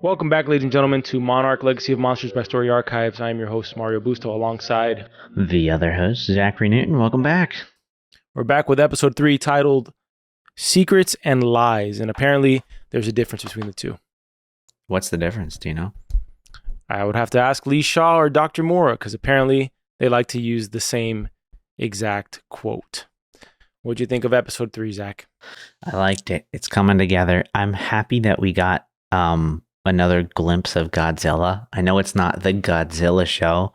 Welcome back, ladies and gentlemen, to Monarch Legacy of Monsters by Story Archives. I am your host, Mario Busto, alongside the other host, Zachary Newton. Welcome back. We're back with episode 3 titled Secrets and Lies, and apparently there's a difference between the two. What's the difference? Do you know? I would have to ask Lee Shaw or Dr. Mora, because apparently they like to use the same exact quote. What'd you think of episode 3, Zach? I liked it. It's coming together. I'm happy that we got another glimpse of Godzilla. I know it's not the Godzilla show,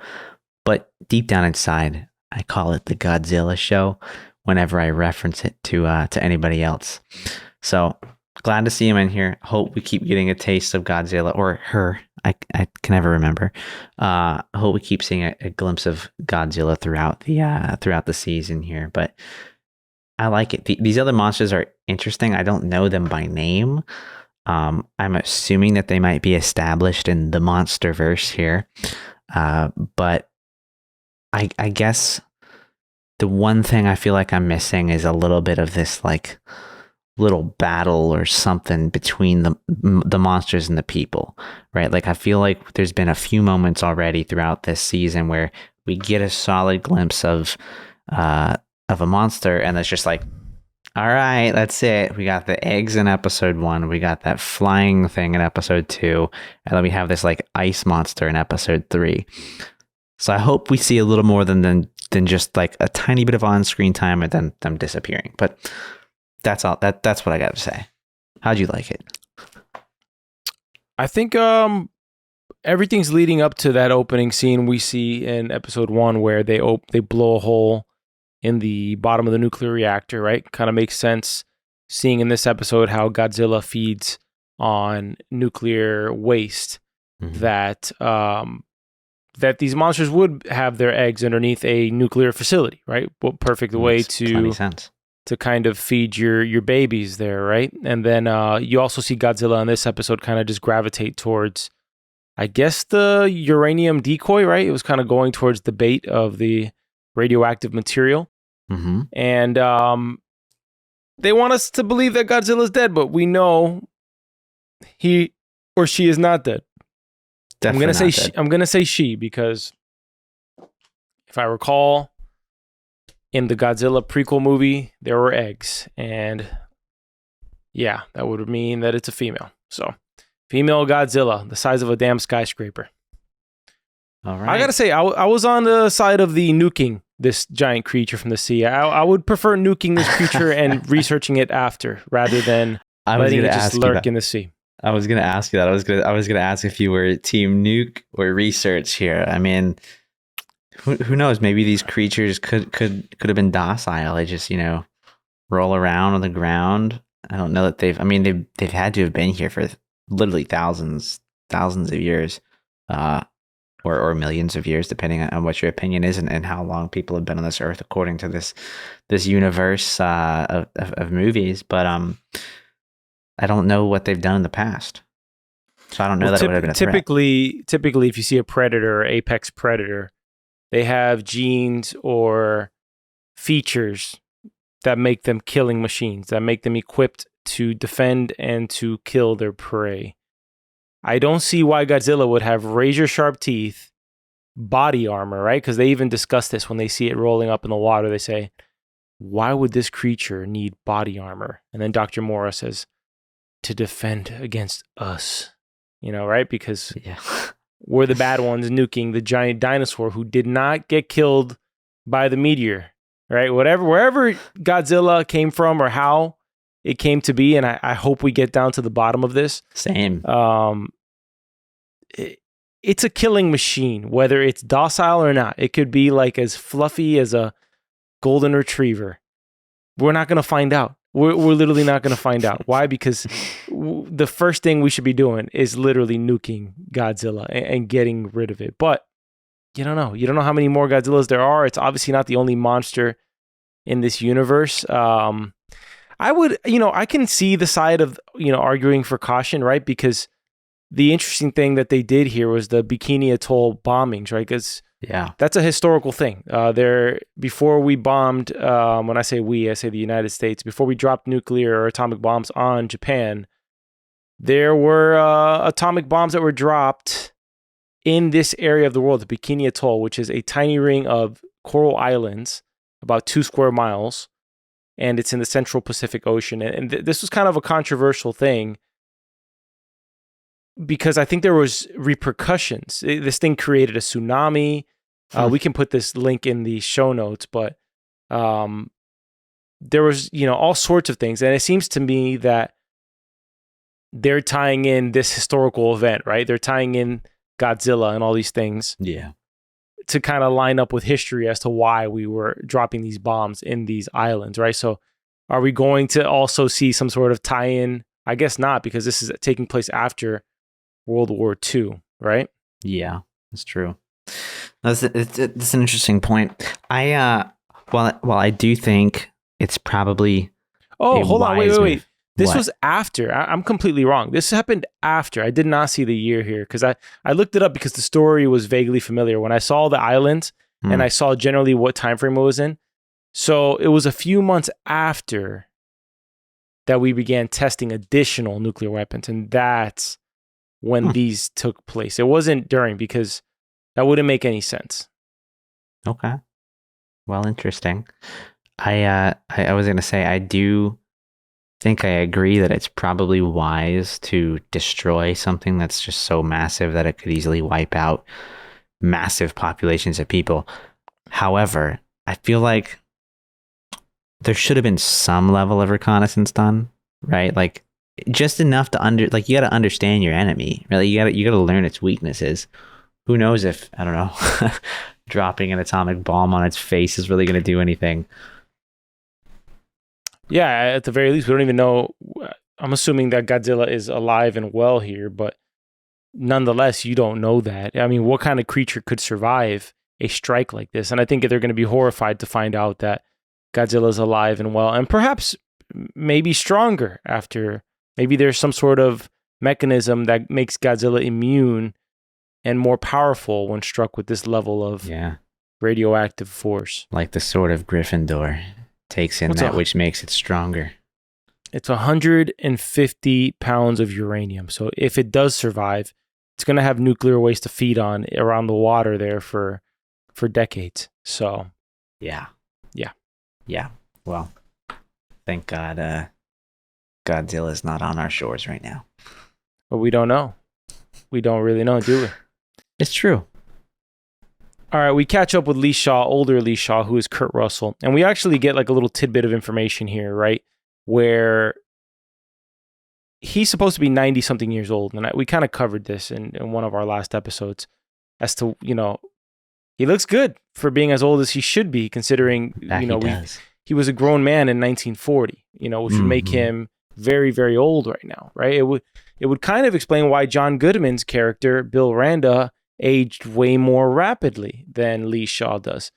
but deep down inside, I call it the Godzilla show whenever I reference it to anybody else. So glad to see him in here. Hope we keep getting a taste of Godzilla, or her. I can never remember. Hope we keep seeing a glimpse of Godzilla throughout the season here. But I like it. These other monsters are interesting. I don't know them by name. I'm assuming that they might be established in the MonsterVerse here. But I guess the one thing I feel like I'm missing is a little bit of this like little battle or something between the monsters and the people, right? Like I feel like there's been a few moments already throughout this season where we get a solid glimpse of a monster, and it's just like, all right, that's it. We got the eggs in episode 1. We got that flying thing in episode 2. And then we have this like ice monster in episode 3. So I hope we see a little more than just like a tiny bit of on-screen time and then them disappearing. But that's all. That's what I got to say. How'd you like it? I think everything's leading up to that opening scene we see in episode 1 where they blow a hole in the bottom of the nuclear reactor, right? Kind of makes sense seeing in this episode how Godzilla feeds on nuclear waste, that these monsters would have their eggs underneath a nuclear facility, right? Well, perfect way to kind of feed your babies there, right? And then you also see Godzilla in this episode kind of just gravitate towards, I guess, the uranium decoy, right? It was kind of going towards the bait of the radioactive material. And they want us to believe that Godzilla's dead, but we know he or she is not dead. Definitely I'm gonna say she because if I recall, in the Godzilla prequel movie, there were eggs, and yeah, that would mean that it's a female. So, female Godzilla, the size of a damn skyscraper. All right. I gotta say, I was on the side of the nuking this giant creature from the sea. I would prefer nuking this creature and researching it after, rather than letting it just lurk in the sea. I was gonna ask you that. I was gonna ask if you were team nuke or research here. I mean, who knows? Maybe these creatures could have been docile. They just roll around on the ground. I don't know that they've had to have been here for literally thousands of years. Or millions of years, depending on what your opinion is and how long people have been on this earth, according to this universe of movies. But I don't know what they've done in the past, so I don't know that it would have been a threat. Typically, if you see a predator or apex predator, they have genes or features that make them killing machines, that make them equipped to defend and to kill their prey. I don't see why Godzilla would have razor-sharp teeth, body armor, right? Because they even discuss this when they see it rolling up in the water. They say, why would this creature need body armor? And then Dr. Mora says, to defend against us, right? Because we're the bad ones nuking the giant dinosaur who did not get killed by the meteor, right? Wherever Godzilla came from or how it came to be, and I hope we get down to the bottom of this. Same. It's a killing machine, whether it's docile or not. It could be like as fluffy as a golden retriever. We're not going to find out. We're literally not going to find out. Why? Because the first thing we should be doing is literally nuking Godzilla and getting rid of it. But you don't know. You don't know how many more Godzillas there are. It's obviously not the only monster in this universe. I can see the side of, arguing for caution, right? Because the interesting thing that they did here was the Bikini Atoll bombings, right? Because that's a historical thing. Before we bombed, when I say we, I say the United States, before we dropped nuclear or atomic bombs on Japan, there were atomic bombs that were dropped in this area of the world, the Bikini Atoll, which is a tiny ring of coral islands, about 2 square miles, and it's in the central Pacific Ocean. And this was kind of a controversial thing because I think there was repercussions. This thing created a tsunami. We can put this link in the show notes, but there was, all sorts of things. And it seems to me that they're tying in this historical event, right? They're tying in Godzilla and all these things. Yeah. To kind of line up with history as to why we were dropping these bombs in these islands, right? So are we going to also see some sort of tie-in? I guess not, because this is taking place after World War II, right? Yeah, that's true. It's an interesting point. While I do think it's probably hold on, wait. This What? was after. I'm completely wrong. This happened after. I did not see the year here because I looked it up because the story was vaguely familiar. When I saw the islands and I saw generally what time frame it was in. So it was a few months after that we began testing additional nuclear weapons. And that's when these took place. It wasn't during, because that wouldn't make any sense. Okay. Well, interesting. I was going to say, I do think I agree that it's probably wise to destroy something that's just so massive that it could easily wipe out massive populations of people. However, I feel like there should have been some level of reconnaissance done, right? Like just enough to you got to understand your enemy, really. You got to learn its weaknesses. Who knows if, I don't know, dropping an atomic bomb on its face is really going to do anything. Yeah, at the very least, we don't even know. I'm assuming that Godzilla is alive and well here, but nonetheless, you don't know that. I mean, what kind of creature could survive a strike like this? And I think they're going to be horrified to find out that Godzilla is alive and well, and perhaps maybe stronger after. Maybe there's some sort of mechanism that makes Godzilla immune and more powerful when struck with this level of radioactive force. Like the sword of Gryffindor takes in which makes it stronger. It's 150 pounds of uranium. So if it does survive, it's going to have nuclear waste to feed on around the water there for decades. So yeah. Well, thank God Godzilla's not on our shores right now. But we don't know. We don't really know, do we? It's true. All right, we catch up with Lee Shaw, older Lee Shaw, who is Kurt Russell. And we actually get like a little tidbit of information here, right? Where he's supposed to be 90-something years old. And we kind of covered this in one of our last episodes as to, he looks good for being as old as he should be, considering, he was a grown man in 1940, which would make him very, very old right now, right? It would kind of explain why John Goodman's character, Bill Randa, aged way more rapidly than Lee Shaw does.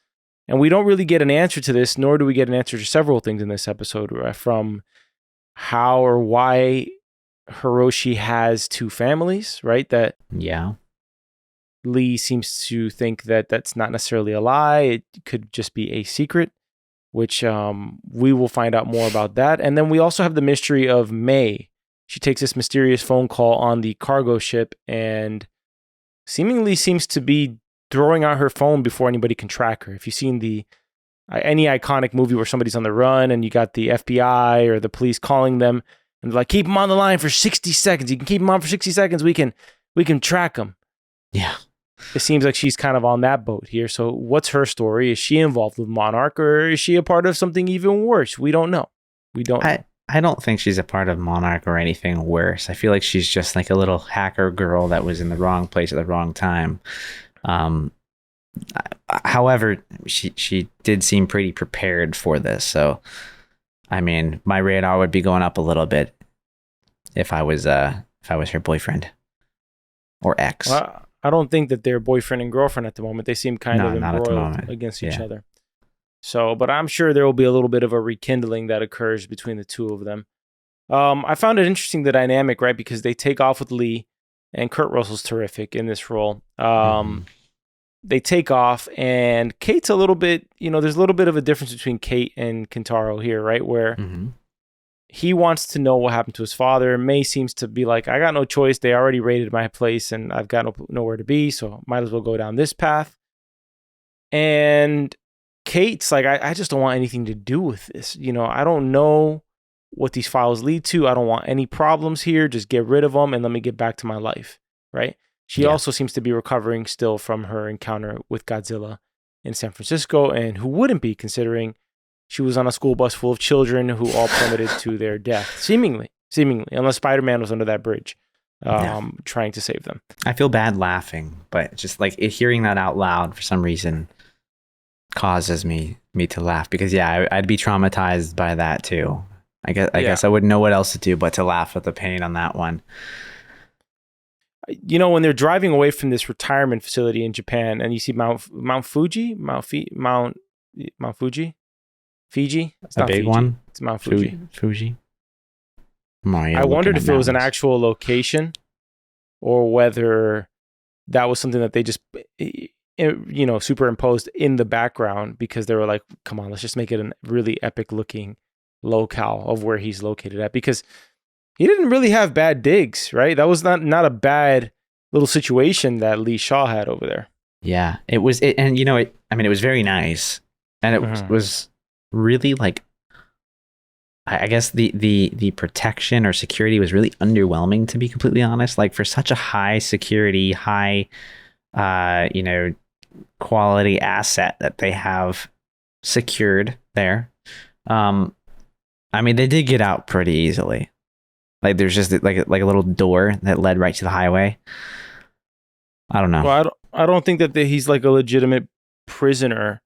And we don't really get an answer to this, nor do we get an answer to several things in this episode, from how or why Hiroshi has 2 families, right? That Lee seems to think that that's not necessarily a lie. It could just be a secret, which we will find out more about that. And then we also have the mystery of May. She takes this mysterious phone call on the cargo ship and seemingly seems to be throwing out her phone before anybody can track her. If you've seen any iconic movie where somebody's on the run and you got the FBI or the police calling them and they're like, keep them on the line for 60 seconds. You can keep them on for 60 seconds. We can track them. Yeah. It seems like she's kind of on that boat here. So what's her story? Is she involved with Monarch, or is she a part of something even worse? We don't know. I don't think she's a part of Monarch or anything worse. I feel like she's just like a little hacker girl that was in the wrong place at the wrong time. However, she did seem pretty prepared for this. So, I mean, my radar would be going up a little bit if I was her boyfriend or ex. Well, I don't think that they're boyfriend and girlfriend at the moment. They seem kind of embroiled against each other. So, but I'm sure there will be a little bit of a rekindling that occurs between the two of them. I found it interesting, the dynamic, right? Because they take off with Lee, and Kurt Russell's terrific in this role. They take off, and Kate's a little bit, there's a little bit of a difference between Kate and Kentaro here, right? Where he wants to know what happened to his father. May seems to be like, I got no choice. They already raided my place and I've got nowhere to be. So might as well go down this path. And Kate's like, I just don't want anything to do with this. I don't know what these files lead to. I don't want any problems here. Just get rid of them and let me get back to my life. Right. She also seems to be recovering still from her encounter with Godzilla in San Francisco, and who wouldn't be, considering she was on a school bus full of children who all plummeted to their death, seemingly, unless Spider-Man was under that bridge trying to save them. I feel bad laughing, but just like hearing that out loud for some reason causes me to laugh, because I'd be traumatized by that too. I guess I wouldn't know what else to do but to laugh at the pain on that one. When they're driving away from this retirement facility in Japan, and you see Mount Fuji. Fiji? It's a big Fiji. one. It's Mount Fuji. Fuji. I wondered if it was an actual location or whether that was something that they just, superimposed in the background, because they were like, come on, let's just make it a really epic looking locale of where he's located at, because he didn't really have bad digs, right? That was not a bad little situation that Lee Shaw had over there. Yeah, it was. It was very nice, and it was really like, I guess the protection or security was really underwhelming, to be completely honest. Like, for such a high security, high, quality asset that they have secured there. They did get out pretty easily. Like, there's just like a little door that led right to the highway. I don't know. Well, I don't think that he's like a legitimate prisoner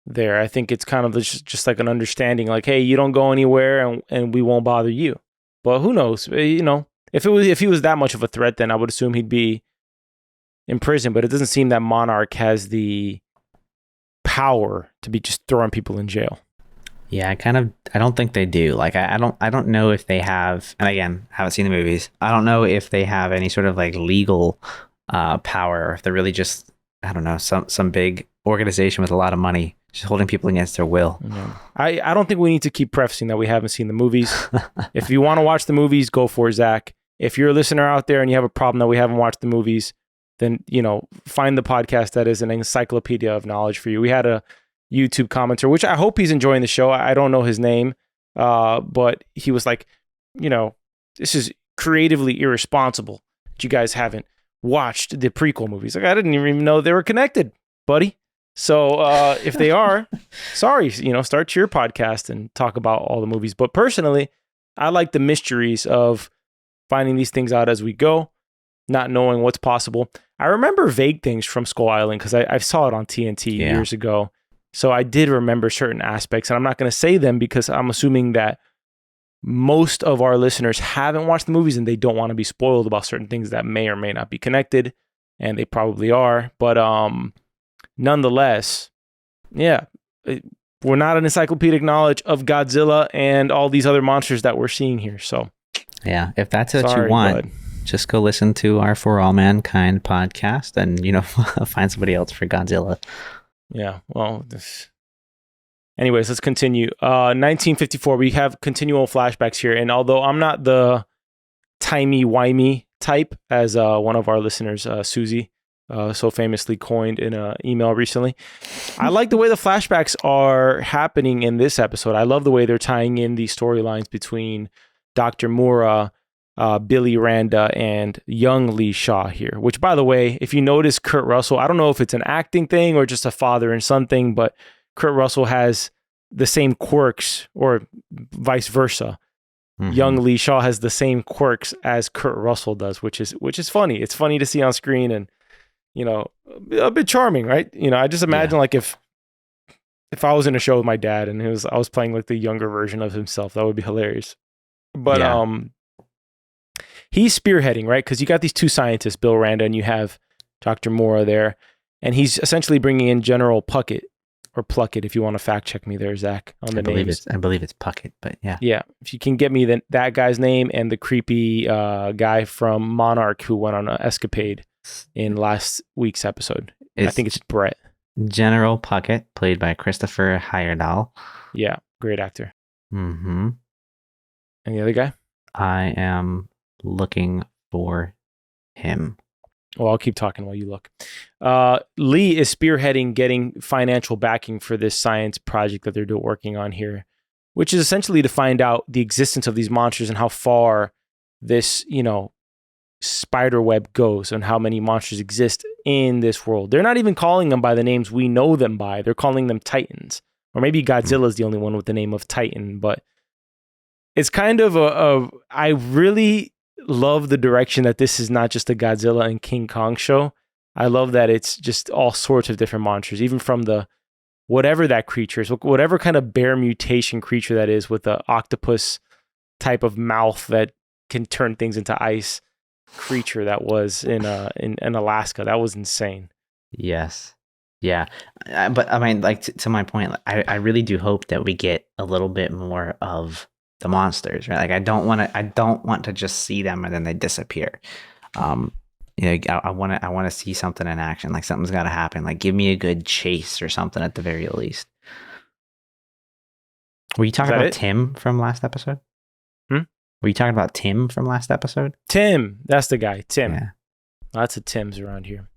there. I think it's kind of just like an understanding, like, hey, you don't go anywhere and we won't bother you. But who knows? If he was that much of a threat, then I would assume he'd be in prison. But it doesn't seem that Monarch has the power to be just throwing people in jail. Yeah, I don't think they do. Like, I don't know if they have, and again, haven't seen the movies. I don't know if they have any sort of like legal power, or if they're really just, I don't know, some big organization with a lot of money just holding people against their will. Yeah. I don't think we need to keep prefacing that we haven't seen the movies. If you want to watch the movies, go for it, Zach. If you're a listener out there and you have a problem that we haven't watched the movies, then, find the podcast that is an encyclopedia of knowledge for you. We had a YouTube commenter, which I hope he's enjoying the show. I don't know his name, but he was like, this is creatively irresponsible that you guys haven't watched the prequel movies. Like, I didn't even know they were connected, buddy. So if they are, sorry, start your podcast and talk about all the movies. But personally, I like the mysteries of finding these things out as we go, not knowing what's possible. I remember vague things from Skull Island because I saw it on TNT years ago. So I did remember certain aspects, and I'm not going to say them because I'm assuming that most of our listeners haven't watched the movies and they don't want to be spoiled about certain things that may or may not be connected, and they probably are. But nonetheless, we're not an encyclopedic knowledge of Godzilla and all these other monsters that we're seeing here. So yeah, if that's what you want, just go listen to our For All Mankind podcast and, find somebody else for Godzilla. Yeah, well, anyways, let's continue. 1954, we have continual flashbacks here. And although I'm not the timey-wimey type, as one of our listeners, Susie, so famously coined in an email recently, I like the way the flashbacks are happening in this episode. I love the way they're tying in these storylines between Dr. Mura, Billy Randa, and young Lee Shaw here, which, by the way, if you notice Kurt Russell, I don't know if it's an acting thing or just a father and son thing, but Kurt Russell has the same quirks, or vice versa. Mm-hmm. Young Lee Shaw has the same quirks as Kurt Russell does, which is funny. It's funny to see on screen and, a bit charming, right? I just imagine like if I was in a show with my dad and I was playing like the younger version of himself, that would be hilarious. But he's spearheading, right? Because you got these two scientists, Bill Randa, and you have Dr. Mora there, and he's essentially bringing in General Puckett, or Pluckett, if you want to fact check me there, Zach, on the names. I believe it's Puckett, but yeah. Yeah, if you can get me that guy's name and the creepy guy from Monarch who went on an escapade in last week's episode. I think it's Brett. General Puckett, played by Christopher Heyerdahl. Yeah, great actor. Mm-hmm. And the other guy? I am looking for him. Well, I'll keep talking while you look. Lee is spearheading getting financial backing for this science project that they're working on here, which is essentially to find out the existence of these monsters and how far this, spider web goes and how many monsters exist in this world. They're not even calling them by the names we know them by. They're calling them Titans. Or maybe Godzilla is the only one with the name of Titan, but it's kind of I really love the direction that this is not just a Godzilla and King Kong show. I love that it's just all sorts of different monsters, even from the whatever that creature is, whatever kind of bear mutation creature that is with the octopus type of mouth that can turn things into ice creature that was in Alaska. That was insane. Yes. Yeah. But I mean, like to my point, I really do hope that we get a little bit more of the monsters, right? Like I don't want to just see them and then they disappear. I want to see something in action. Like something's got to happen. Like give me a good chase or something at the very least. Were you talking about Tim from last episode? Were you talking about Tim from last episode? Tim, that's the guy. Tim. Yeah. Lots of Tims around here.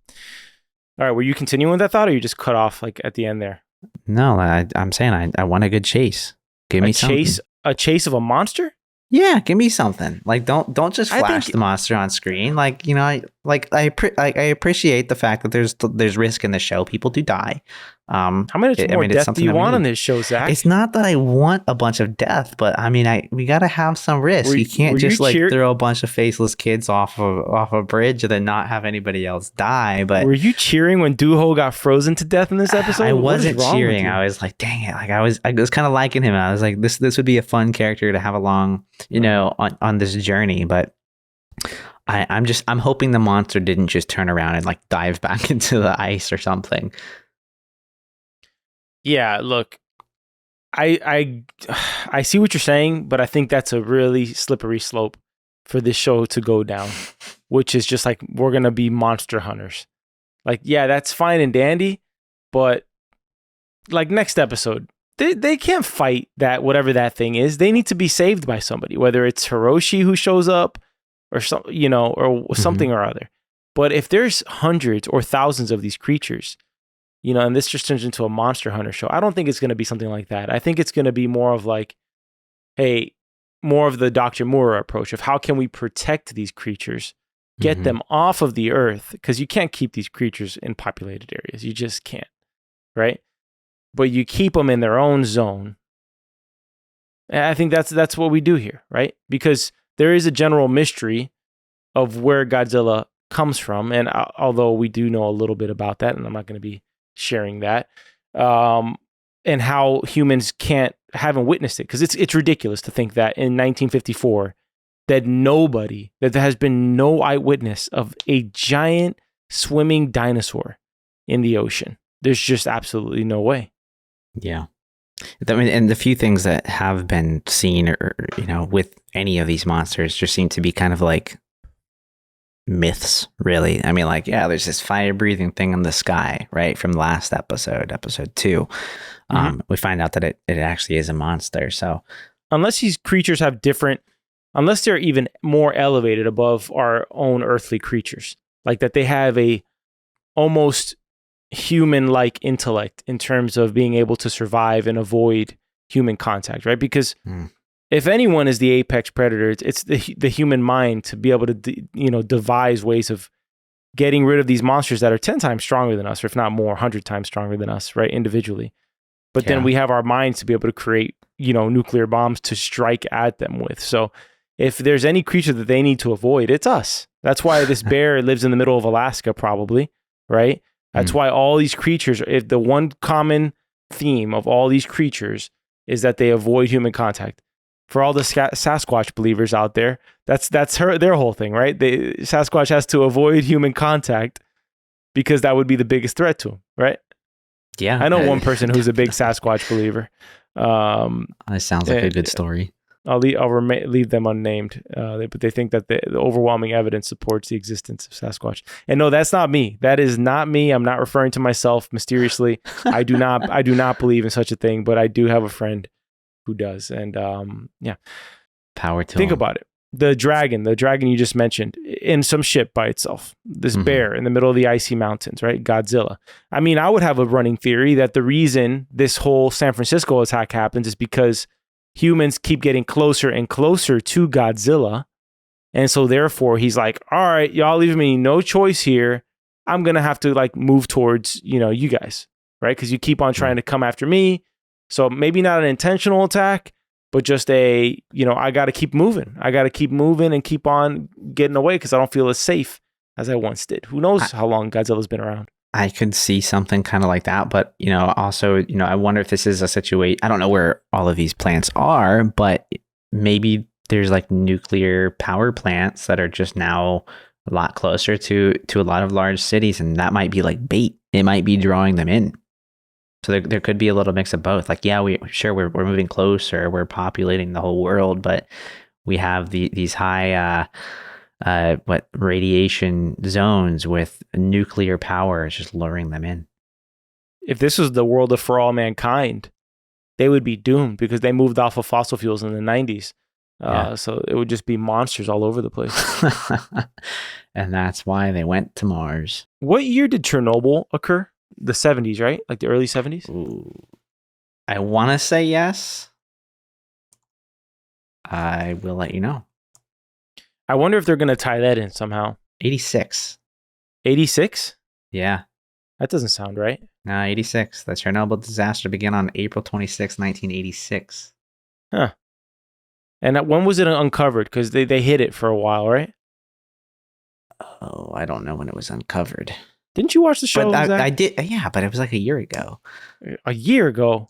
All right, were you continuing with that thought, or you just cut off like at the end there? No, I'm saying I want a good chase. Give me something. A chase of a monster? Yeah, give me something. Like don't just flash the monster on screen. Like I appreciate the fact that there's risk in the show. People do die. How much more death do you want on this show, Zach? It's not that I want a bunch of death, but I mean, we got to have some risk. You can't just throw a bunch of faceless kids off a bridge and then not have anybody else die. But were you cheering when Toho got frozen to death in this episode? I wasn't cheering. I was like, dang it! Like I was kind of liking him. I was like, this would be a fun character to have along, on this journey. But I'm hoping the monster didn't just turn around and like dive back into the ice or something. Yeah, look, I see what you're saying, but I think that's a really slippery slope for this show to go down, which is just like, we're going to be monster hunters. Like, yeah, that's fine and dandy, but like next episode, they can't fight that, whatever that thing is. They need to be saved by somebody, whether it's Hiroshi who shows up or something or other. But if there's hundreds or thousands of these creatures, and this just turns into a monster hunter show, I don't think it's going to be something like that. I think it's going to be more of like, hey, more of the Dr. Moore approach of how can we protect these creatures, get them off of the earth, because you can't keep these creatures in populated areas. You just can't, right? But you keep them in their own zone. And I think that's what we do here, right? Because there is a general mystery of where Godzilla comes from, and although we do know a little bit about that, and I'm not going to be sharing that, and how humans haven't witnessed it, because it's ridiculous to think that in 1954 that there has been no eyewitness of a giant swimming dinosaur in the ocean. There's just absolutely no way. Yeah. I mean, and the few things that have been seen or with any of these monsters just seem to be kind of like myths, really. I mean, like, yeah, there's this fire breathing thing in the sky, right? From last episode 2. We find out that it actually is a monster. So unless these creatures have unless they're even more elevated above our own earthly creatures, like that they have a almost human-like intellect in terms of being able to survive and avoid human contact, right? Because if anyone is the apex predator, it's the human mind to be able to devise ways of getting rid of these monsters that are 10 times stronger than us, or if not more, 100 times stronger than us, right, individually. But then we have our minds to be able to create, nuclear bombs to strike at them with. So if there's any creature that they need to avoid, it's us. That's why this bear lives in the middle of Alaska, probably, right? That's why all these creatures, if the one common theme of all these creatures is that they avoid human contact. For all the Sasquatch believers out there, that's their whole thing, right? Sasquatch has to avoid human contact because that would be the biggest threat to him, right? Yeah. I know one person who's a big Sasquatch believer. That sounds like a good story. I'll leave them unnamed, but they think that the overwhelming evidence supports the existence of Sasquatch. And no, that's not me. That is not me. I'm not referring to myself mysteriously. I do not believe in such a thing, but I do have a friend who does. And yeah. Power to Think him. about it. The dragon you just mentioned, in some ship by itself. This bear in the middle of the icy mountains, right? Godzilla. I mean, I would have a running theory that the reason this whole San Francisco attack happens is because humans keep getting closer and closer to Godzilla. And so therefore he's like, all right, y'all leave me no choice here. I'm going to have to like move towards, you guys, right? Because you keep on trying to come after me. So maybe not an intentional attack, but just I got to keep moving. I got to keep moving and keep on getting away because I don't feel as safe as I once did. Who knows how long Godzilla's been around? I could see something kind of like that, but also, I wonder if this is a situation. I don't know where all of these plants are, but maybe there's like nuclear power plants that are just now a lot closer to a lot of large cities, and that might be like bait. It might be drawing them in. So there could be a little mix of both. Like, yeah, we're moving closer, we're populating the whole world, but we have these high radiation zones with nuclear power is just luring them in. If this was the world of For All Mankind, they would be doomed because they moved off of fossil fuels in the 90s. So it would just be monsters all over the place. And that's why they went to Mars. What year did Chernobyl occur? The 70s, right? Like the early 70s? Ooh. I want to say yes. I will let you know. I wonder if they're going to tie that in somehow. 86. 86? Yeah. That doesn't sound right. No, 86. The Chernobyl disaster began on April 26, 1986. Huh. And when was it uncovered? Because they hid it for a while, right? Oh, I don't know when it was uncovered. Didn't you watch the show? But I did. Yeah, but it was like a year ago. A year ago?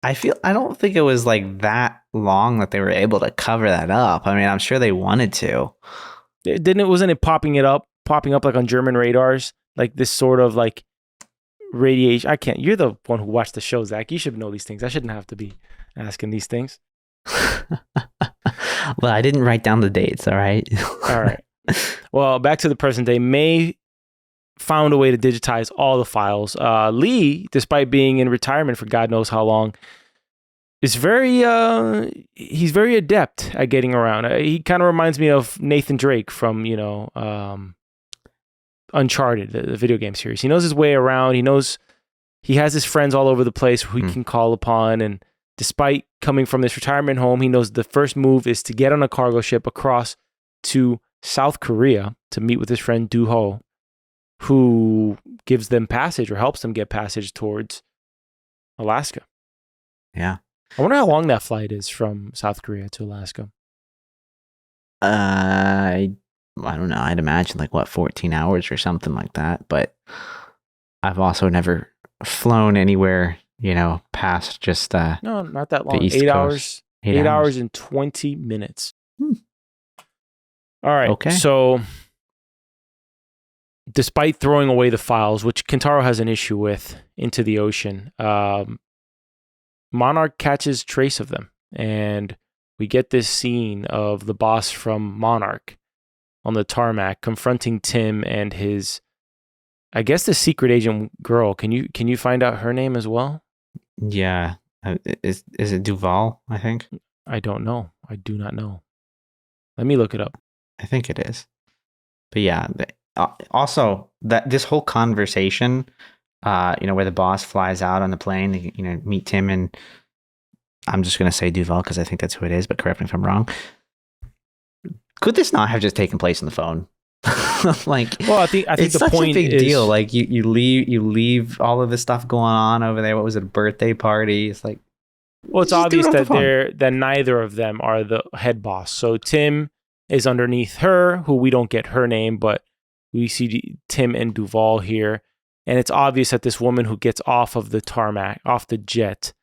I don't think it was like that long that they were able to cover that up. I mean, I'm sure they wanted to. Wasn't it popping up like on German radars? Like this sort of like radiation. You're the one who watched the show, Zach. You should know these things. I shouldn't have to be asking these things. Well, I didn't write down the dates, all right? All right. Well, back to the present day. May found a way to digitize all the files. Lee, despite being in retirement for God knows how long, is he's very adept at getting around. He kind of reminds me of Nathan Drake from, Uncharted, the video game series. He knows his way around. He has his friends all over the place who he can call upon. And despite coming from this retirement home, he knows the first move is to get on a cargo ship across to South Korea to meet with his friend Toho Co, who gives them passage or helps them get passage towards Alaska. Yeah. I wonder how long that flight is from South Korea to Alaska. I don't know. I'd imagine 14 hours or something like that. But I've also never flown anywhere, past just no, not that long. the East 8 Coast. hours. 8 hours and 20 minutes. All right. Okay. So despite throwing away the files, which Kentaro has an issue with, into the ocean, Monarch catches trace of them. And we get this scene of the boss from Monarch on the tarmac confronting Tim and his, I guess, the secret agent girl. Can you find out her name as well? Yeah. Is it Duval, I think? I don't know. I do not know. Let me look it up. I think it is. But yeah, also that this whole conversation, where the boss flies out on the plane, meet Tim, and I'm just going to say Duval because I think that's who it is, but correct me if I'm wrong. Could this not have just taken place on the phone? Well, I think it's the such point a big is, deal. Like you leave all of this stuff going on over there. What was it, a birthday party? It's like, well, it's obvious that neither of them are the head boss. So Tim is underneath her, who we don't get her name, but we see Tim and Duval here. And it's obvious that this woman who gets off of the tarmac, off the jet,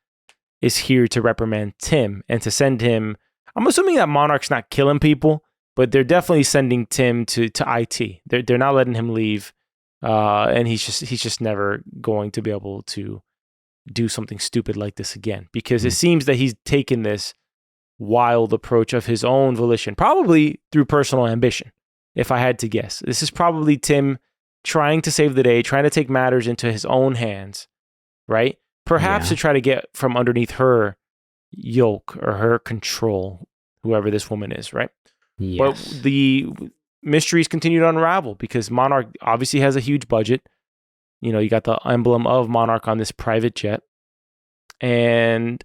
is here to reprimand Tim and to send him. I'm assuming that Monarch's not killing people, but they're definitely sending Tim to IT. They're not letting him leave, and he's just never going to be able to do something stupid like this again, because it seems that he's taken this wild approach of his own volition, probably through personal ambition. If I had to guess, this is probably Tim trying to save the day, trying to take matters into his own hands, right? Perhaps to try to get from underneath her yoke or her control. whoever this woman is, right? Yes. But the mysteries continue to unravel because Monarch obviously has a huge budget. You know, you got the emblem of Monarch on this private jet. And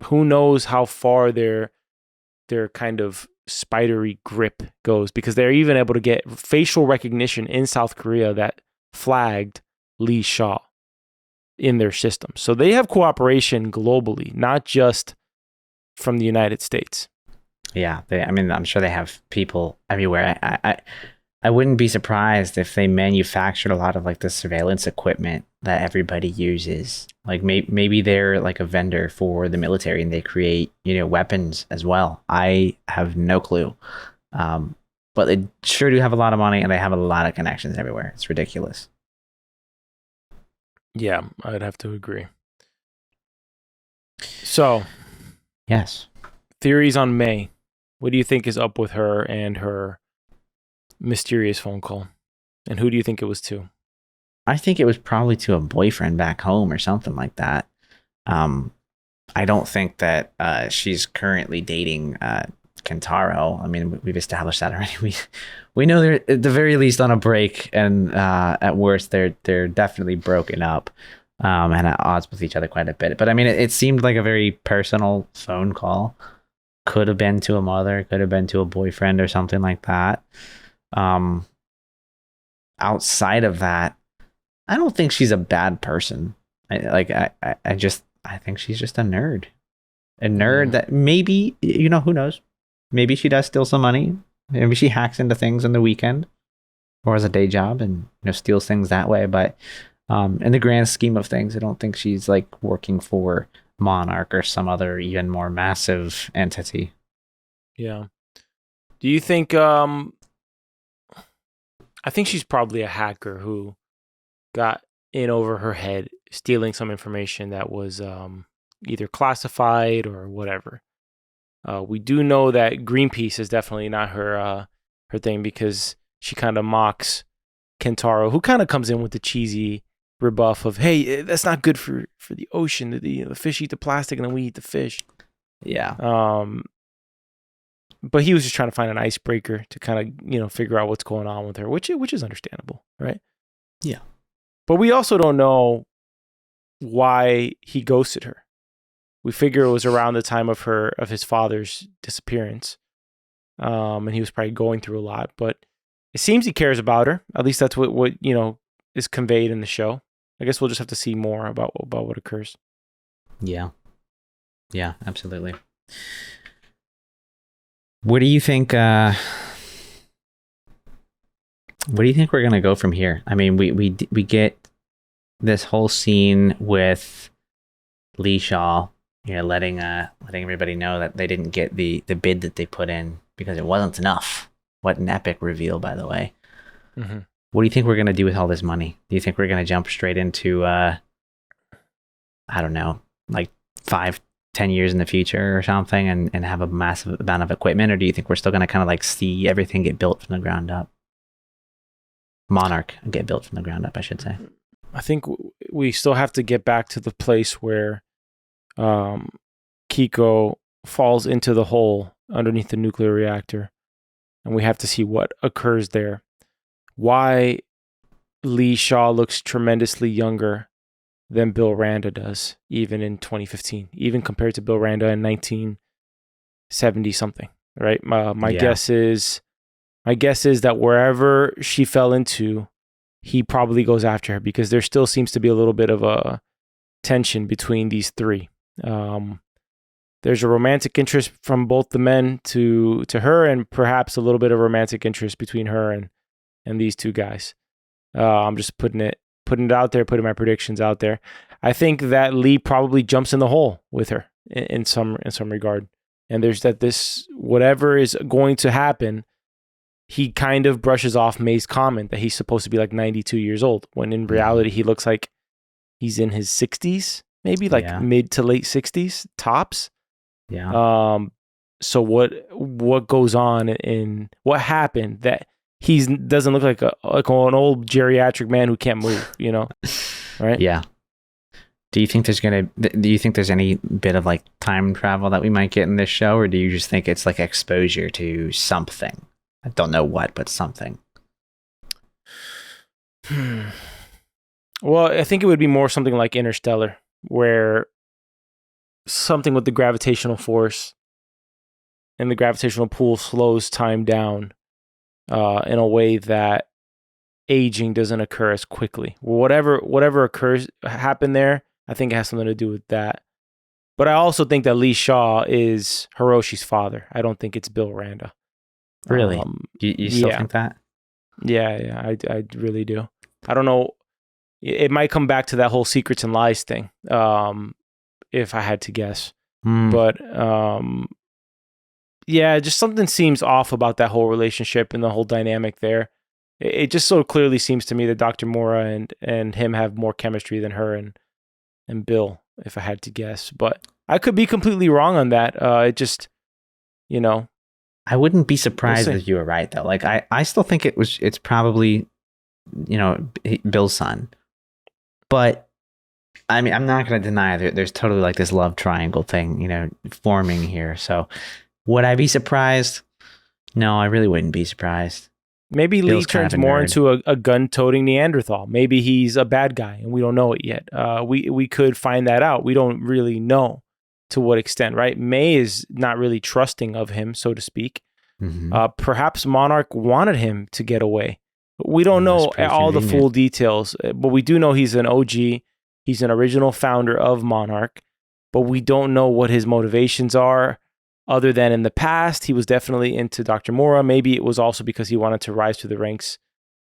who knows how far their kind of spidery grip goes, because they're even able to get facial recognition in South Korea that flagged Lee Shaw in their system. So they have cooperation globally, not just from the United States. Yeah, I'm sure they have people everywhere. I wouldn't be surprised if they manufactured a lot of like the surveillance equipment that everybody uses. Like maybe they're like a vendor for the military and they create, weapons as well. I have no clue. But they sure do have a lot of money and they have a lot of connections everywhere. It's ridiculous. Yeah, I'd have to agree. So, yes. Theories on May. What do you think is up with her and her mysterious phone call? And who do you think it was to? I think it was probably to a boyfriend back home or something like that. I don't think that she's currently dating Kentaro. I mean, we've established that already. We know they're at the very least on a break, and at worst, they're definitely broken up and at odds with each other quite a bit. But I mean, it seemed like a very personal phone call. Could have been to a mother, could have been to a boyfriend or something like that. Outside of that, I don't think she's a bad person. I think she's just a nerd. A nerd that maybe, who knows? Maybe she does steal some money. Maybe she hacks into things on the weekend or as a day job and steals things that way. But in the grand scheme of things, I don't think she's like working for Monarch or some other even more massive entity. Yeah. Do you think I think she's probably a hacker who got in over her head stealing some information that was either classified or whatever. We do know that Greenpeace is definitely not her thing, because she kind of mocks Kentaro, who kind of comes in with the cheesy rebuff of, hey, that's not good for the ocean. The fish eat the plastic and then we eat the fish. Yeah. But he was just trying to find an icebreaker to kind of, figure out what's going on with her, which is understandable, right? Yeah. But we also don't know why he ghosted her. We figure it was around the time of his father's disappearance. And he was probably going through a lot, but it seems he cares about her. At least that's what is conveyed in the show. I guess we'll just have to see more about what occurs. Yeah. Yeah, absolutely. What do you think we're going to go from here? I mean, we get this whole scene with Lee Shaw, letting everybody know that they didn't get the bid that they put in because it wasn't enough. What an epic reveal, by the way. Mm-hmm. What do you think we're going to do with all this money? Do you think we're going to jump straight into, I don't know, like 5-10 years in the future or something and have a massive amount of equipment? Or do you think we're still going to kind of like see everything get built from the ground up? Monarch get built from the ground up, I should say. I think we still have to get back to the place where Kiko falls into the hole underneath the nuclear reactor, and we have to see what occurs there. Why Lee Shaw looks tremendously younger than Bill Randa does, even in 2015, even compared to Bill Randa in 1970 something, right? My guess is that wherever she fell into, he probably goes after her, because there still seems to be a little bit of a tension between these three. There's a romantic interest from both the men to her, and perhaps a little bit of romantic interest between her and these two guys. I'm just putting it out there, putting my predictions out there. I think that Lee probably jumps in the hole with her in some regard. And there's this whatever is going to happen, he kind of brushes off May's comment that he's supposed to be like 92 years old, when in reality he looks like he's in his 60s, maybe like mid to late 60s tops. Yeah. So what goes on in what happened that he doesn't look like an old geriatric man who can't move, right? Yeah. Do you think there's any bit of like time travel that we might get in this show, or do you just think it's like exposure to something? I don't know what, but something. Well, I think it would be more something like Interstellar, where something with the gravitational force and the gravitational pull slows time down in a way that aging doesn't occur as quickly. Whatever happened there, I think it has something to do with that. But I also think that Lee Shaw is Hiroshi's father. I don't think it's Bill Randa. Really? You still think that? Yeah, I really do. I don't know. It might come back to that whole secrets and lies thing, if I had to guess. But yeah, just something seems off about that whole relationship and the whole dynamic there. It just so clearly seems to me that Dr. Mora and him have more chemistry than her and Bill, if I had to guess. But I could be completely wrong on that. It just, I wouldn't be surprised if you were right, though. Like, I still think it's probably, Bill's son. But, I mean, I'm not going to deny there's totally like this love triangle thing, forming here. So, would I be surprised? No, I really wouldn't be surprised. Maybe Lee turns more into a gun-toting Neanderthal. Maybe he's a bad guy, and we don't know it yet. We could find that out. We don't really know to what extent, right? May is not really trusting of him, so to speak. Mm-hmm. Perhaps Monarch wanted him to get away. We don't know all the full details, but we do know he's an OG. He's an original founder of Monarch, but we don't know what his motivations are. Other than in the past, he was definitely into Dr. Mora. Maybe it was also because he wanted to rise to the ranks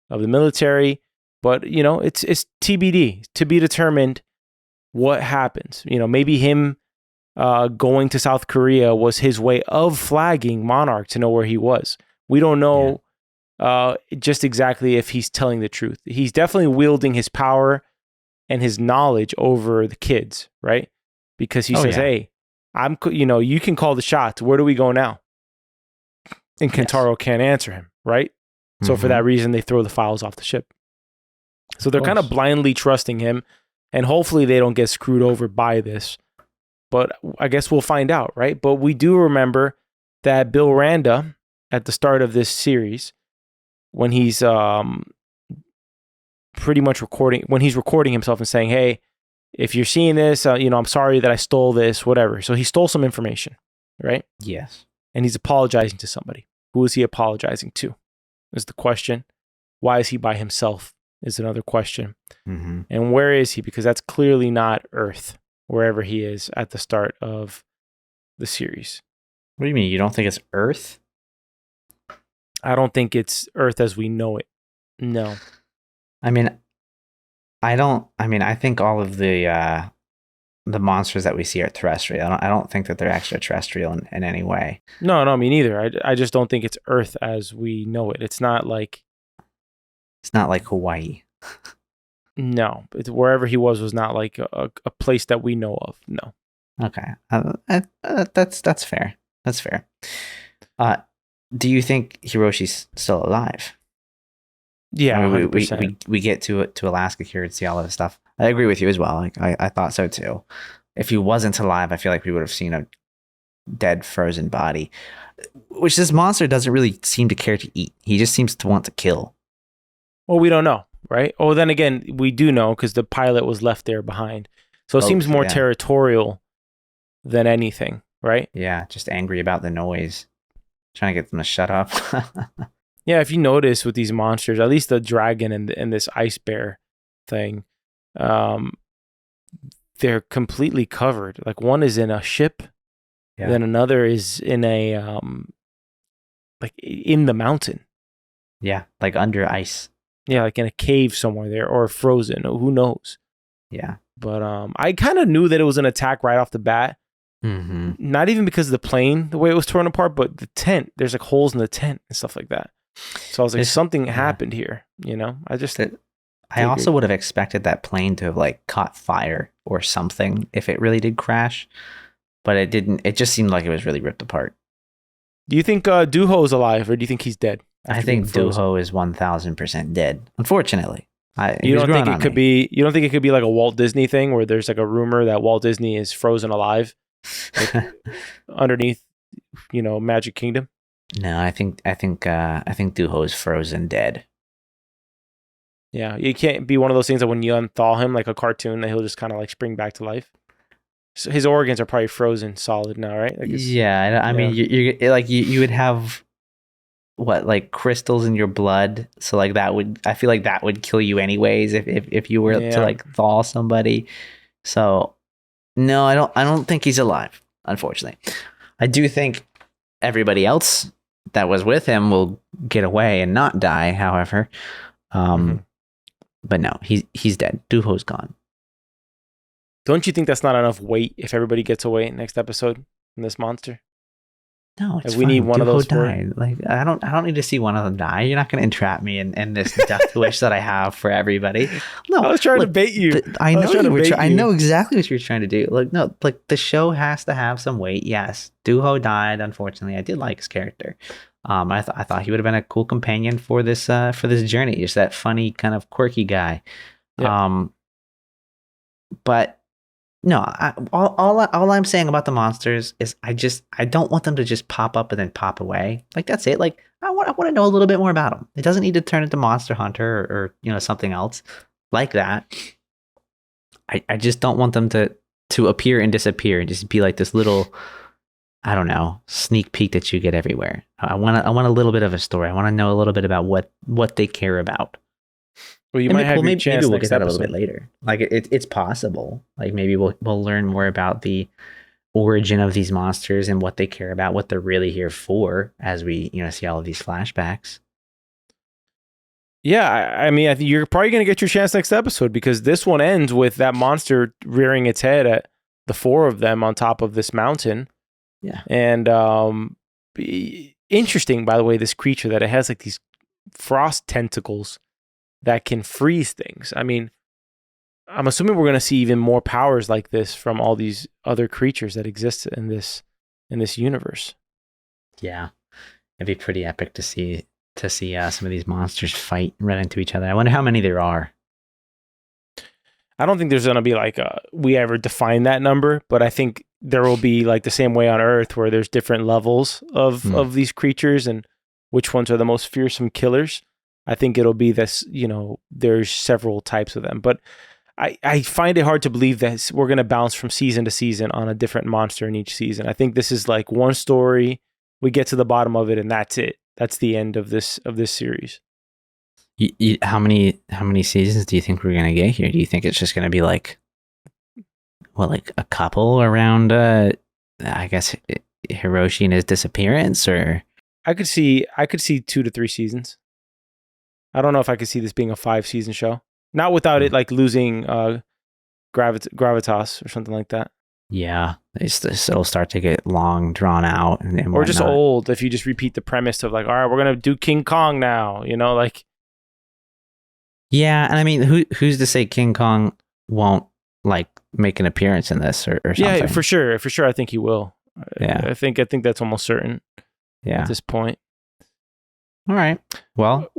of the military. But, it's TBD, to be determined what happens. Maybe him going to South Korea was his way of flagging Monarch to know where he was. We don't know just exactly if he's telling the truth. He's definitely wielding his power and his knowledge over the kids, right? Because he says, hey, you can call the shots. Where do we go now? And Kentaro can't answer him, right? Mm-hmm. So for that reason, they throw the files off the ship. So they're kind of blindly trusting him, and hopefully they don't get screwed over by this. But I guess we'll find out, right? But we do remember that Bill Randa, at the start of this series, when he's pretty much recording himself and saying, hey, if you're seeing this, I'm sorry that I stole this, whatever. So he stole some information, right? Yes. And he's apologizing to somebody. Who is he apologizing to? Is the question. Why is he by himself? Is another question. Mm-hmm. And where is he? Because that's clearly not Earth, wherever he is at the start of the series. What do you mean? You don't think it's Earth? I don't think it's Earth as we know it. No. I think all of the monsters that we see are terrestrial. I don't think that they're extraterrestrial in any way. No, me neither. I just don't think it's Earth as we know it. It's not like Hawaii. No, it's wherever he was not like a place that we know of. No. Okay, that's fair. That's fair. Do you think Hiroshi's still alive? Yeah, we get to Alaska here and see all of this stuff. I agree with you as well. Like I thought so too. If he wasn't alive, I feel like we would have seen a dead, frozen body, which this monster doesn't really seem to care to eat. He just seems to want to kill. Well, we don't know, right? Oh, then again, we do know because the pilot was left there behind. So it seems more territorial than anything, right? Yeah, just angry about the noise, trying to get them to shut up. Yeah, if you notice with these monsters, at least the dragon and this ice bear thing, they're completely covered. Like one is in a ship, then another is in a like in the mountain. Yeah, like under ice. Yeah, like in a cave somewhere there, or frozen. Who knows? Yeah, but I kind of knew that it was an attack right off the bat. Mm-hmm. Not even because of the plane, the way it was torn apart, but the tent. There's like holes in the tent and stuff like that. So I was like, something happened here, I also would have expected that plane to have like caught fire or something if it really did crash, but it didn't. It just seemed like it was really ripped apart. Do you think Toho is alive, or do you think he's dead? I think Toho is 1000% dead, unfortunately. He was growing on me. You don't think it could be like a Walt Disney thing where there's like a rumor that Walt Disney is frozen alive, like underneath, Magic Kingdom? No, I think Toho is frozen dead. Yeah, it can't be one of those things that when you unthaw him like a cartoon that he'll just kind of like spring back to life. So his organs are probably frozen solid now, right? Like I mean, you would have what, like crystals in your blood, so like I feel like that would kill you anyways if you were to like thaw somebody. So no, I don't think he's alive, unfortunately. I do think everybody else that was with him will get away and not die, however. But no, he's dead. Toho's gone. Don't you think that's not enough weight if everybody gets away next episode in this monster? No, it's we need one of those died. Like I don't need to see one of them die. You're not going to entrap me in this death wish that I have for everybody. No, I was trying to bait you. I know you were. I know exactly what you're trying to do. Like no, like the show has to have some weight. Yes, Toho died. Unfortunately, I did like his character. I thought he would have been a cool companion for this journey. Just that funny kind of quirky guy. Yeah. But no, all I'm saying about the monsters is I don't want them to just pop up and then pop away. Like that's it. Like I want to know a little bit more about them. It doesn't need to turn into Monster Hunter or something else like that. I just don't want them to appear and disappear and just be like this little, I don't know, sneak peek that you get everywhere. I want a little bit of a story. I want to know a little bit about what they care about. Well, maybe we'll get that a little bit later. Like it's possible. Like maybe we'll learn more about the origin of these monsters and what they care about, what they're really here for, as we see all of these flashbacks. Yeah, I mean, I think you're probably going to get your chance next episode because this one ends with that monster rearing its head at the four of them on top of this mountain. Yeah, and interesting, by the way, this creature that it has like these frost tentacles that can freeze things. I mean, I'm assuming we're going to see even more powers like this from all these other creatures that exist in this universe. Yeah, it'd be pretty epic to see some of these monsters fight and run into each other. I wonder how many there are. I don't think there's going to be like we ever define that number, but I think there will be like the same way on Earth where there's different levels of these creatures and which ones are the most fearsome killers. I think it'll be this, there's several types of them, but I find it hard to believe that we're going to bounce from season to season on a different monster in each season. I think this is like one story, we get to the bottom of it and that's it. That's the end of this series. How many seasons do you think we're going to get here? Do you think it's just going to be like a couple around, I guess, Hiroshi and his disappearance, or? I could see 2 to 3 seasons. I don't know if I could see this being a 5-season show. Not without it like losing gravitas or something like that. Yeah, it'll start to get long, drawn out, and or just old if you just repeat the premise of like, all right, we're gonna do King Kong now. Like. Yeah, and I mean, who's to say King Kong won't like make an appearance in this or something? Yeah, for sure. I think he will. Yeah, I think that's almost certain. Yeah, at this point. All right. Well,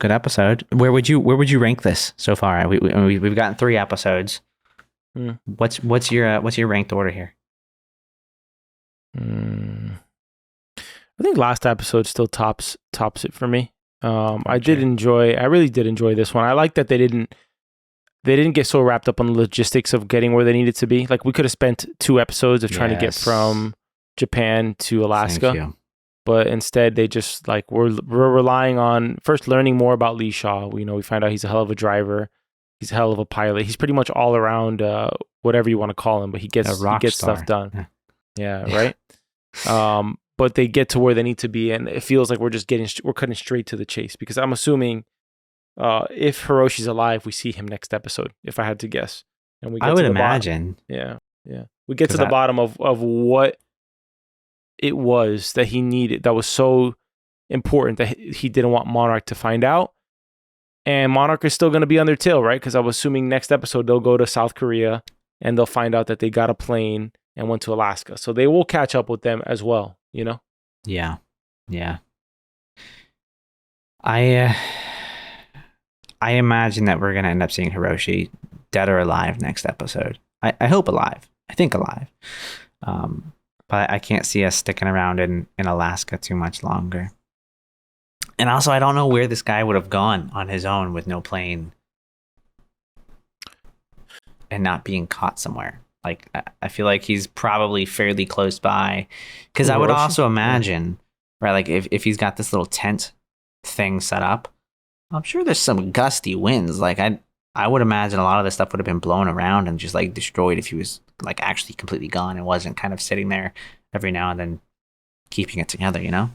good episode. Where would you rank this so far? We've gotten 3 episodes. What's your ranked order here? I think last episode still tops it for me. I really did enjoy this one. I like that they didn't get so wrapped up on the logistics of getting where they needed to be. Like we could have spent 2 episodes of trying to get from Japan to Alaska, but instead they just like we're relying on first learning more about Lee Shaw. We find out he's a hell of a driver. He's a hell of a pilot. He's pretty much all around, whatever you want to call him, but he gets stuff done. Yeah, right. But they get to where they need to be, and it feels like we're cutting straight to the chase. Because I'm assuming, if Hiroshi's alive, we see him next episode. If I had to guess, and we get I would imagine. Yeah. We get to the bottom of what it was that he needed that was so important that he didn't want Monarch to find out. And Monarch is still going to be on their tail, right? Because I was assuming next episode they'll go to South Korea and they'll find out that they got a plane and went to Alaska. So they will catch up with them as well, Yeah. I I imagine that we're gonna end up seeing Hiroshi dead or alive next episode. I hope alive. I think alive. But I can't see us sticking around in Alaska too much longer. And also, I don't know where this guy would have gone on his own with no plane and not being caught somewhere. Like, I feel like he's probably fairly close by. Because I would also imagine, right, like if he's got this little tent thing set up, I'm sure there's some gusty winds. Like, I would imagine a lot of this stuff would have been blown around and just like destroyed if he was like actually completely gone and wasn't kind of sitting there every now and then keeping it together, you know?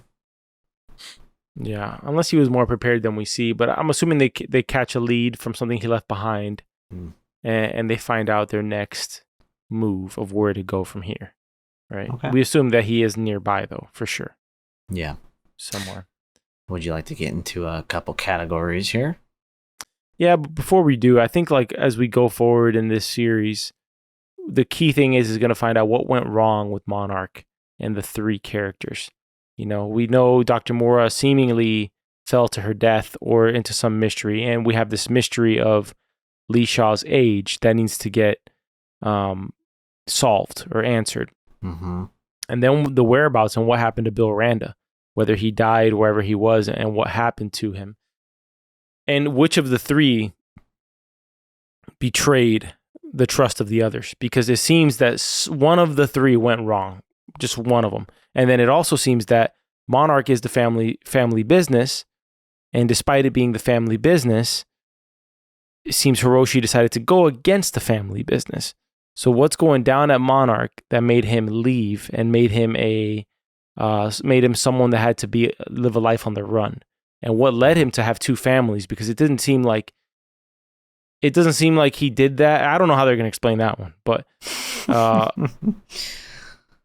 Yeah, unless he was more prepared than we see. But I'm assuming they catch a lead from something he left behind, and they find out their next move of where to go from here. Right? Okay. We assume that he is nearby, though, for sure. Yeah, somewhere. Would you like to get into a couple categories here? Yeah, but before we do, I think like as we go forward in this series, the key thing is going to find out what went wrong with Monarch and the three characters. You know, we know Dr. Mora seemingly fell to her death or into some mystery, and we have this mystery of Lee Shaw's age that needs to get solved or answered. Mm-hmm. And then the whereabouts and what happened to Bill Randa, whether he died wherever he was and what happened to him. And which of the three betrayed the trust of the others? Because it seems that one of the three went wrong, just one of them. And then it also seems that Monarch is the family business, and despite it being the family business, it seems Hiroshi decided to go against the family business. So what's going down at Monarch that made him leave and made him someone that had to live a life on the run? And what led him to have two families? Because it doesn't seem like he did that. I don't know how they're going to explain that one, but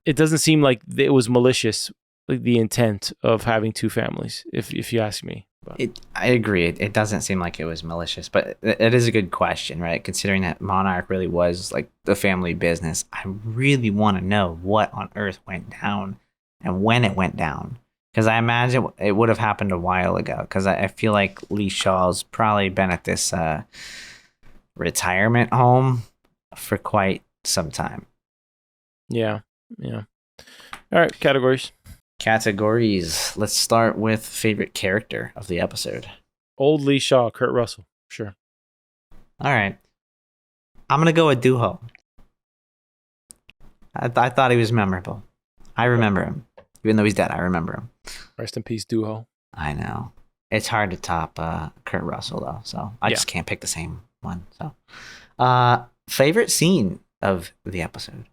it doesn't seem like it was malicious, like the intent of having two families, if you ask me. I agree. It doesn't seem like it was malicious, but it is a good question, right? Considering that Monarch really was like the family business, I really want to know what on earth went down and when it went down. Because I imagine it would have happened a while ago. Because I feel like Lee Shaw's probably been at this retirement home for quite some time. Yeah. All right, categories. Let's start with favorite character of the episode. Old Lee Shaw, Kurt Russell. Sure. All right. I'm going to go with Toho. I thought he was memorable. I remember him. Even though he's dead, I remember him. Rest in peace, Toho. I know. It's hard to top Kurt Russell, though. So I just can't pick the same one. So, favorite scene of the episode?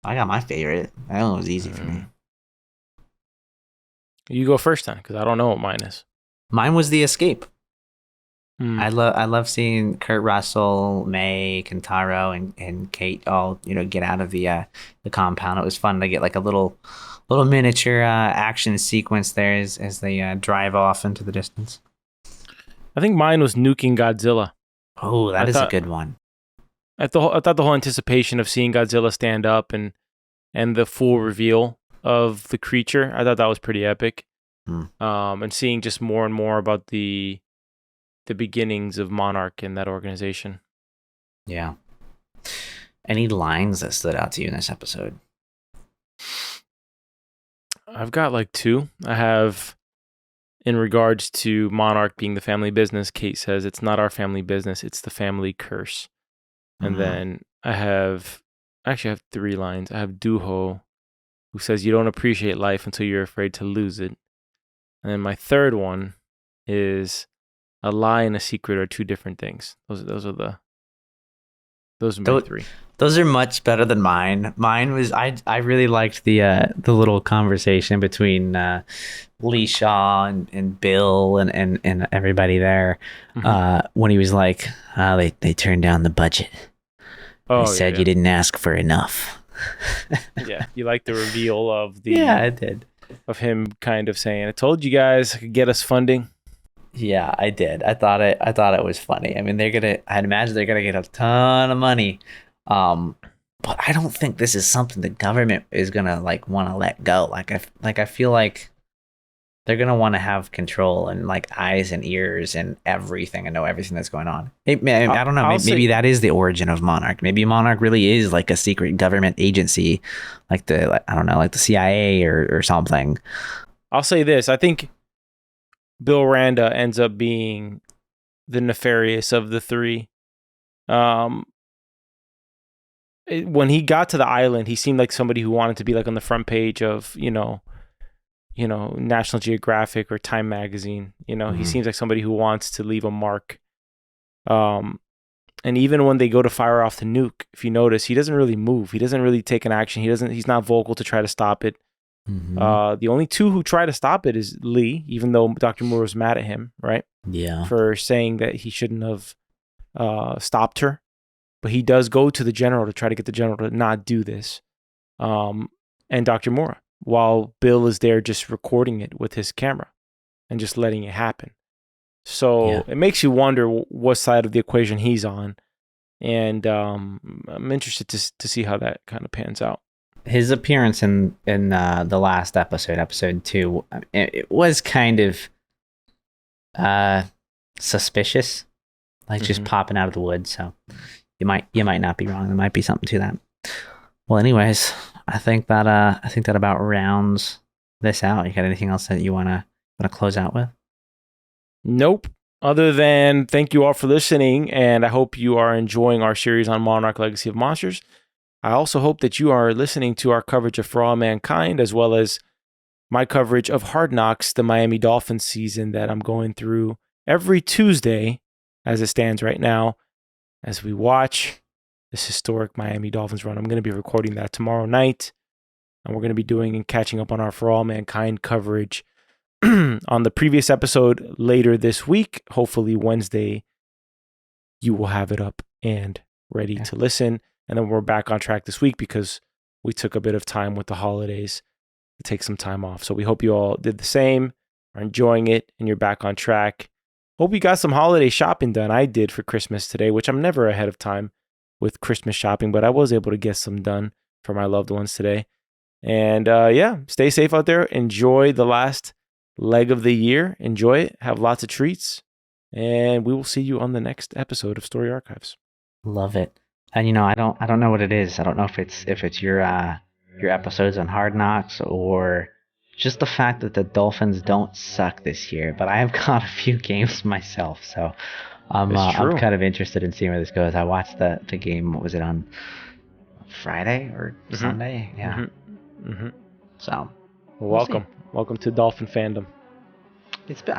I got my favorite. That one was easy for me. You go first then, because I don't know what mine is. Mine was the escape. I love seeing Kurt Russell, May, Kentaro, and Kate all get out of the compound. It was fun to get like a little miniature action sequence there as they drive off into the distance. I think mine was nuking Godzilla. Oh, that is a good one. I thought the whole anticipation of seeing Godzilla stand up and the full reveal of the creature, I thought that was pretty epic. And seeing just more and more about the beginnings of Monarch and that organization. Yeah. Any lines that stood out to you in this episode? I've got like two. I have, in regards to Monarch being the family business, Kate says, "It's not our family business, it's the family curse." And then I actually have three lines. I have Toho, who says, "You don't appreciate life until you're afraid to lose it." And then my third one is, "A lie and a secret are two different things." Those are my three. Those are much better than mine. Mine was I really liked the little conversation between Lee Shaw and Bill and everybody there when he was like, they turned down the budget. They said you didn't ask for enough. Yeah, you like the reveal of the I did, of him kind of saying, "I told you guys I could get us funding." Yeah, I did. I thought it was funny. I mean, I'd imagine they're gonna get a ton of money. But I don't think this is something the government is gonna like want to let go. I feel like they're gonna want to have control and like eyes and ears and everything and know everything that's going on. I don't know. Maybe that is the origin of Monarch. Maybe Monarch really is like a secret government agency, like I don't know, like the CIA or something. I'll say this: I think Bill Randa ends up being the nefarious of the three. When he got to the island, he seemed like somebody who wanted to be like on the front page of National Geographic or Time magazine. He seems like somebody who wants to leave a mark. And even when they go to fire off the nuke, if you notice, he doesn't really move. He doesn't really take an action. He's not vocal to try to stop it. The only two who try to stop it is Lee, even though Dr. Moore was mad at him, right? Yeah. For saying that he shouldn't have stopped her. But he does go to the general to try to get the general to not do this. And Dr. Moore, while Bill is there just recording it with his camera and just letting it happen. So It makes you wonder what side of the equation he's on. And I'm interested to see how that kind of pans out. His appearance in the last episode 2, it was kind of suspicious, like just popping out of the woods. So you might not be wrong. There might be something to that. Well, anyways, I think that about rounds this out. You got anything else that you wanna close out with? Nope. Other than thank you all for listening, and I hope you are enjoying our series on Monarch Legacy of Monsters. I also hope that you are listening to our coverage of For All Mankind, as well as my coverage of Hard Knocks, the Miami Dolphins season that I'm going through every Tuesday as it stands right now, as we watch this historic Miami Dolphins run. I'm going to be recording that tomorrow night, and we're going to be doing and catching up on our For All Mankind coverage on the previous episode later this week. Hopefully Wednesday, you will have it up and ready to listen. And then we're back on track this week because we took a bit of time with the holidays to take some time off. So we hope you all did the same, are enjoying it, and you're back on track. Hope you got some holiday shopping done. I did for Christmas today, which I'm never ahead of time with Christmas shopping, but I was able to get some done for my loved ones today. And stay safe out there. Enjoy the last leg of the year. Enjoy it. Have lots of treats. And we will see you on the next episode of Story Archives. Love it. And I don't know what it is. I don't know if it's your episodes on Hard Knocks or just the fact that the Dolphins don't suck this year. But I have got a few games myself, so I'm kind of interested in seeing where this goes. I watched the game. What was it, on Friday or Sunday? Yeah. So, Welcome to Dolphin fandom. It's been,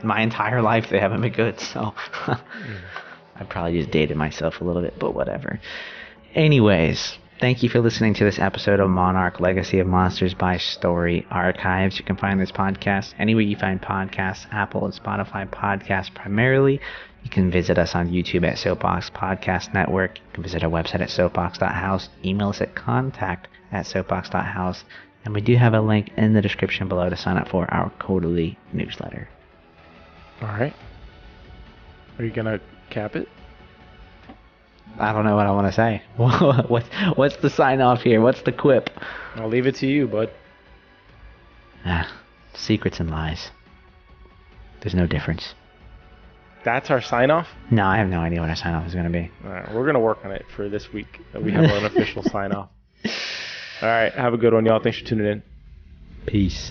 my entire life they haven't been good, so I probably just dated myself a little bit, but whatever. Anyways, thank you for listening to this episode of Monarch Legacy of Monsters by Story Archives. You can find this podcast anywhere you find podcasts, Apple and Spotify podcasts primarily. You can visit us on YouTube at Soapbox Podcast Network. You can visit our website at soapbox.house. Email us at contact@soapbox.house. And we do have a link in the description below to sign up for our quarterly newsletter. All right. Are you going to cap it? I don't know what I want to say. What's the sign off here? What's the quip? I'll leave it to you, bud. Secrets and lies. There's no difference. That's our sign off? No, I have no idea what our sign off is going to be. All right, we're going to work on it for this week. We have an official sign off. All right, have a good one, y'all. Thanks for tuning in. Peace.